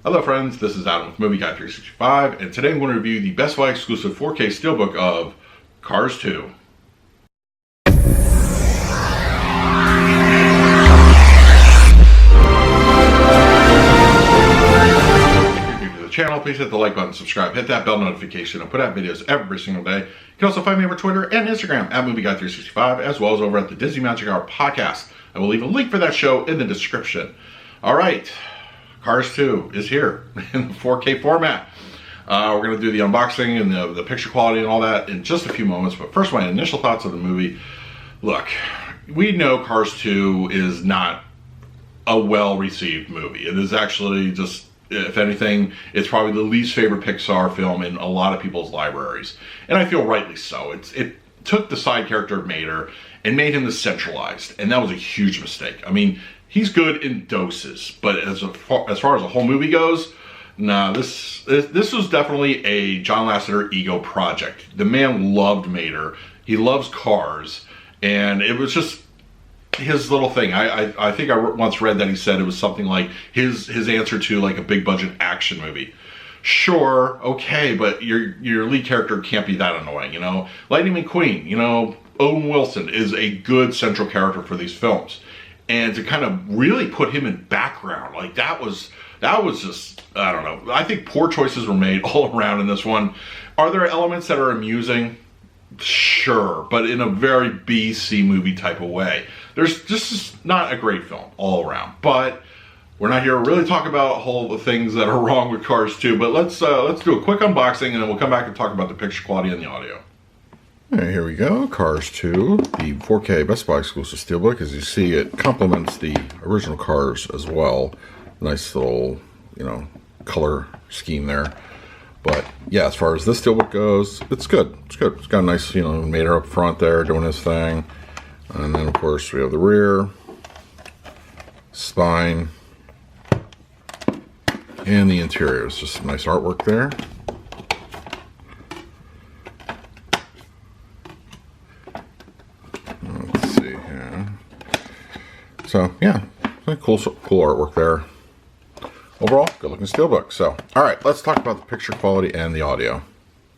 Hello friends, this is Adam with Movie Guy 365, and today I'm going to review the Best Buy exclusive 4K Steelbook of Cars 2. If you're new to the channel, please hit the like button, subscribe, hit that bell notification, and put out videos every single day. You can also find me over Twitter and Instagram at Movie Guy 365, as well as over at the Disney Magic Hour podcast. I will leave a link for that show in the description. Alright. Cars 2 is here in the 4K format. We're going to do the unboxing and the picture quality and all that in just a few moments. But first, my initial thoughts of the movie. Look, we know Cars 2 is not a well-received movie. It is actually just, if anything, it's probably the least favorite Pixar film in a lot of people's libraries. And I feel rightly so. It took the side character of Mater and made him the centralized. And that was a huge mistake. I mean, he's good in doses, but as far as a whole movie goes, nah, this was definitely a John Lasseter ego project. The man loved Mater, he loves cars, and it was just his little thing. I think I once read that he said it was something like his answer to like a big budget action movie. Sure, okay, but your lead character can't be that annoying, you know? Lightning McQueen, you know, Owen Wilson is a good central character for these films. And to kind of really put him in background, like that was just, I don't know. I think poor choices were made all around in this one. Are there elements that are amusing? Sure, but in a very B-C movie type of way. There's just not a great film all around. But we're not here to really talk about all the things that are wrong with Cars 2. But let's do a quick unboxing, and then we'll come back and talk about the picture quality and the audio. Alright, here we go. Cars 2, the 4K Best Buy exclusive Steelbook. As you see, it complements the original Cars as well. Nice little, you know, color scheme there. But yeah, as far as this Steelbook goes, it's good. It's good. It's got a nice, you know, Mater up front there doing his thing. And then, of course, we have the rear, spine, and the interior. It's just some nice artwork there. So yeah, cool artwork there. Overall, good looking Steelbook. So, all right, let's talk about the picture quality and the audio.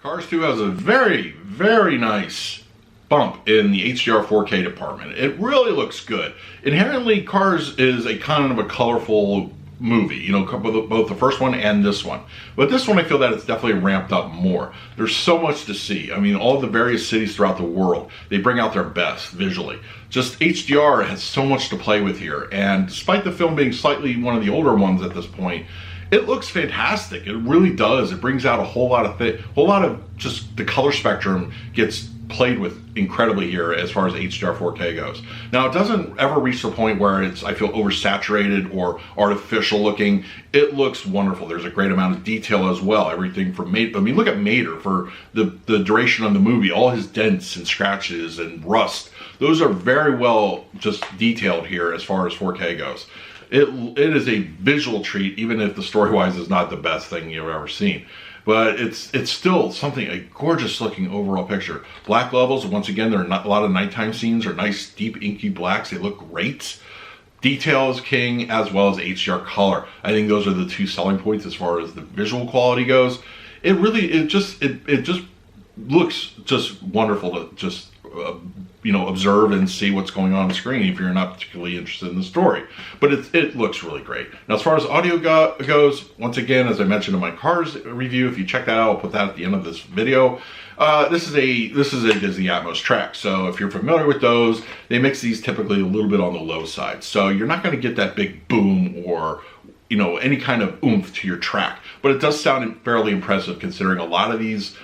Cars 2 has a very, very nice bump in the HDR 4K department. It really looks good. Inherently, Cars is a kind of a colorful movie, you know, both the first one and this one. But this one, I feel that it's definitely ramped up more. There's so much to see. I mean, all the various cities throughout the world, they bring out their best visually. Just HDR has so much to play with here, and despite the film being slightly one of the older ones at this point, it looks fantastic. It really does. It brings out a whole lot of just the color spectrum gets played with incredibly here as far as HDR 4K goes. Now, it doesn't ever reach the point where it's, I feel, oversaturated or artificial looking. It looks wonderful. There's a great amount of detail as well. Everything from Mater. I mean, look at Mater for the duration of the movie. All his dents and scratches and rust. Those are very well just detailed here as far as 4K goes. It is a visual treat, even if the story-wise is not the best thing you've ever seen. But it's still something, a gorgeous looking overall picture. Black levels, once again, there are not a lot of nighttime scenes, are nice deep inky blacks. They look great. Detail is king, as well as HDR color. I think those are the two selling points as far as the visual quality goes. It just looks just wonderful to just you know, observe and see what's going on the screen if you're not particularly interested in the story. But it looks really great. Now, as far as audio goes, once again, as I mentioned in my Cars review, if you check that out, I'll put that at the end of this video. This is a Disney Atmos track. So if you're familiar with those, they mix these typically a little bit on the low side. So you're not going to get that big boom or, you know, any kind of oomph to your track. But it does sound fairly impressive considering a lot of these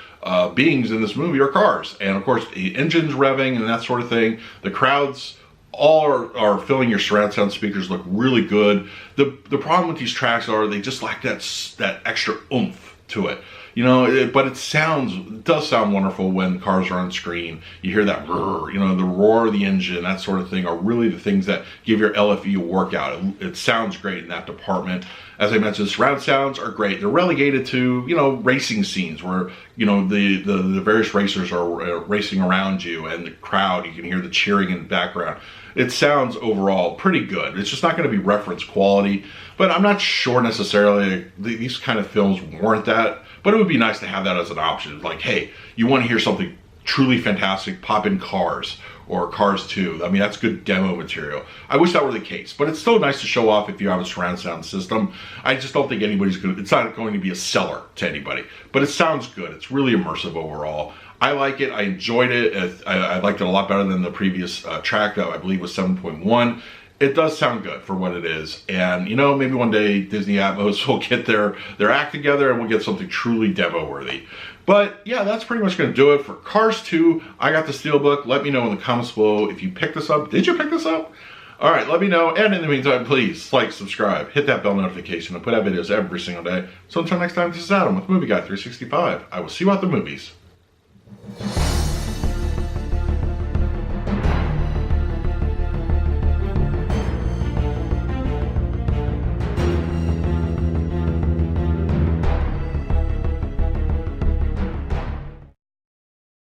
beings in this movie are cars, and of course the engine's revving and that sort of thing. The crowds all are filling your surround sound speakers, look really good. The problem with these tracks are they just lack that extra oomph to it. You know, but it does sound wonderful when cars are on screen. You hear that, you know, the roar of the engine, that sort of thing are really the things that give your LFE a workout. It sounds great in that department. As I mentioned, surround sounds are great. They're relegated to, you know, racing scenes where, you know, the various racers are racing around you, and the crowd, you can hear the cheering in the background. It sounds overall pretty good. It's just not going to be reference quality, but I'm not sure necessarily these kind of films warrant that. But it would be nice to have that as an option. Like, hey, you want to hear something truly fantastic, pop in Cars or Cars 2. I mean, that's good demo material. I wish that were the case, but it's still nice to show off if you have a surround sound system. I just don't think it's not going to be a seller to anybody, but it sounds good. It's really immersive overall. I like it. I enjoyed it. I liked it a lot better than the previous track that I believe was 7.1. It does sound good for what it is, and you know, maybe one day Disney Atmos will get their act together and we'll get something truly demo worthy. But yeah, that's pretty much going to do it for Cars 2. I got the Steelbook. Let me know in the comments below if you picked this up. Did you pick this up? All right, let me know. And in the meantime, please like, subscribe, hit that bell notification. I put out videos every single day. So until next time, this is Adam with Movie Guy 365. I will see you at the movies.